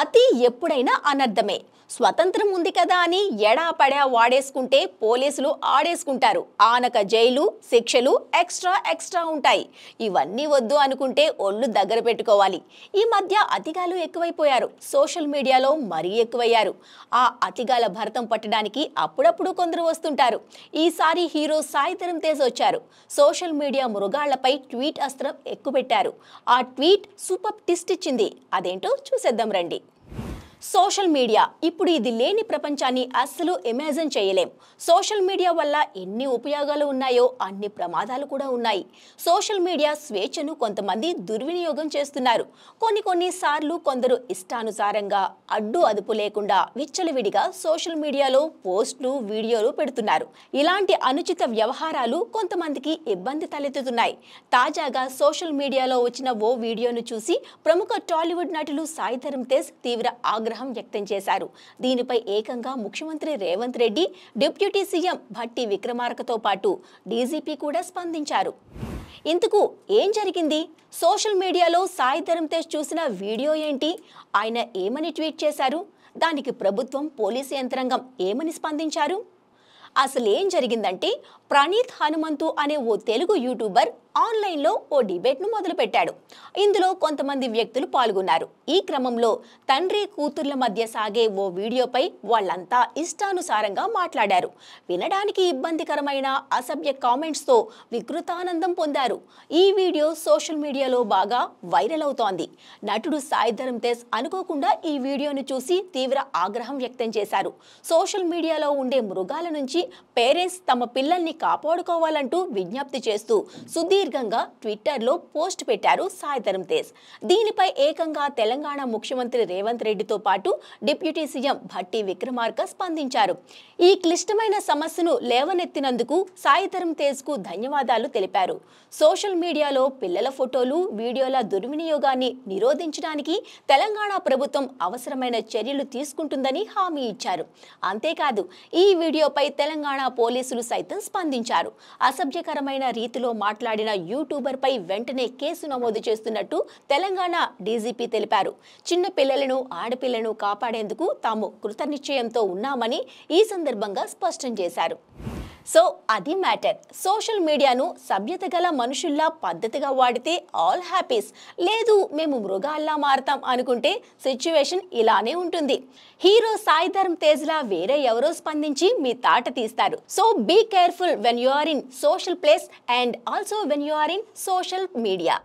అతి ఎప్పుడైనా అనర్థమే. స్వతంత్రం ఉంది కదా అని ఎడాపడా వాడేసుకుంటే పోలీసులు ఆడేసుకుంటారు. ఆనక జైలు శిక్షలు ఎక్స్ట్రా ఉంటాయి. ఇవన్నీ వద్దు అనుకుంటే ఒళ్ళు దగ్గర పెట్టుకోవాలి. ఈ మధ్య అతిగాలు ఎక్కువైపోయారు. సోషల్ మీడియాలో మరీ ఎక్కువయ్యారు. ఆ అతిగాల భరతం పట్టడానికి అప్పుడప్పుడు కొందరు వస్తుంటారు. ఈసారి హీరో సాయి ధరమ్ తేజ్ వచ్చారు. సోషల్ మీడియా మృగాళ్లపై ట్వీట్ అస్త్రం ఎక్కుపెట్టారు. ఆ ట్వీట్ సూపర్ ట్విస్ట్ ఇచ్చింది. అదేంటో చూసేద్దాం రండి. సోషల్ మీడియా ఇప్పుడు ఇది లేని ప్రపంచాన్ని అస్సలు ఇమాజిన్ చేయలేం. సోషల్ మీడియా వల్ల ఎన్ని ఉపయోగాలు ఉన్నాయో అన్ని ప్రమాదాలు కూడా ఉన్నాయి. సోషల్ మీడియా స్వేచ్ఛను కొంతమంది దుర్వినియోగం చేస్తున్నారు. కొన్ని సార్లు కొందరు ఇష్టానుసారంగా అడ్డు అదుపు లేకుండా విచ్చలవిడిగా సోషల్ మీడియాలో పోస్టులు వీడియోలు పెడుతున్నారు. ఇలాంటి అనుచిత వ్యవహారాలు కొంతమందికి ఇబ్బంది తలెత్తుతున్నాయి. తాజాగా సోషల్ మీడియాలో వచ్చిన ఓ వీడియోను చూసి ప్రముఖ టాలీవుడ్ నటులు సాయి ధరమ్ తేజ్ తీవ్ర ఆగ్రహం వ్యక్తం చేశారు. దీనిపై ఏకంగా ముఖ్యమంత్రి రేవంత్ రెడ్డి, డిప్యూటీ సీఎం భట్టి విక్రమార్కతో పాటు డీజీపీ కూడా స్పందించారు. ఇంతకు ఏం జరిగింది? సోషల్ మీడియాలో సాయి ధరమ్ తేజ్ చూసిన వీడియో ఏంటి? ఆయన ఏమని ట్వీట్ చేశారు? దానికి ప్రభుత్వం, పోలీసు యంత్రాంగం ఏమని స్పందించారు? అసలు ఏం జరిగిందంటే, ప్రణీత్ హనుమంతు అనే ఓ తెలుగు యూట్యూబర్ ఆన్లైన్లో ఓ డిబేట్ను మొదలుపెట్టాడు. ఇందులో కొంతమంది వ్యక్తులు పాల్గొన్నారు. ఈ క్రమంలో తండ్రి కూతుర్ల మధ్య సాగే ఓ వీడియోపై వాళ్ళంతా ఇష్టానుసారంగా మాట్లాడారు. వినడానికి ఇబ్బందికరమైన అసభ్య కామెంట్స్తో వికృతానందం పొందారు. ఈ వీడియో సోషల్ మీడియాలో బాగా వైరల్ అవుతోంది. నటుడు సాయి ధరమ్ తేజ్ అనుకోకుండా ఈ వీడియోను చూసి తీవ్ర ఆగ్రహం వ్యక్తం చేశారు. సోషల్ మీడియాలో ఉండే మృగాల నుంచి పేరెంట్స్ తమ పిల్లల్ని కాపాడుకోవాలంటూ విజ్ఞప్తి చేస్తూ సుదీర్ఘంగా ట్విట్టర్లో పోస్ట్ పెట్టారు సాయి ధరమ్ తేజ్. దీనిపై ఏకంగా తెలంగాణ ముఖ్యమంత్రి రేవంత్ రెడ్డితో పాటు డిప్యూటీ సీఎం భట్టి విక్రమార్క స్పందించారు. ఈ క్లిష్టమైన సమస్యను లేవనెత్తినందుకు సాయి ధరమ్ తేజ్కు ధన్యవాదాలు తెలిపారు. సోషల్ మీడియాలో పిల్లల ఫోటోలు, వీడియోల దుర్వినియోగాన్ని నిరోధించడానికి తెలంగాణ ప్రభుత్వం అవసరమైన చర్యలు తీసుకుంటుందని హామీ ఇచ్చారు. అంతేకాదు, ఈ వీడియోపై తెలంగాణ పోలీసులు సైతం స్పందించారు. అసభ్యకరమైన రీతిలో మాట్లాడిన యూట్యూబర్ పై వెంటనే కేసు నమోదు చేస్తున్నట్టు తెలంగాణ డీజీపీ తెలిపారు. చిన్న పిల్లలను, ఆడపిల్లను కాపాడేందుకు తాము కృతనిశ్చయంతో ఉన్నామని ఈ సందర్భంగా స్పష్టం చేశారు. సో అది మ్యాటర్. సోషల్ మీడియాను సభ్యత గల మనుషుల్లా పద్ధతిగా వాడితే ఆల్ హ్యాపీస్. లేదు మేము మృగాల్లా మారతాం అనుకుంటే సిచ్యువేషన్ ఇలానే ఉంటుంది. హీరో సాయి ధరమ్ తేజ్లా వేరే ఎవరో స్పందించి మీ తాట తీస్తారు. So be careful when you are in social place and also when you are in social media.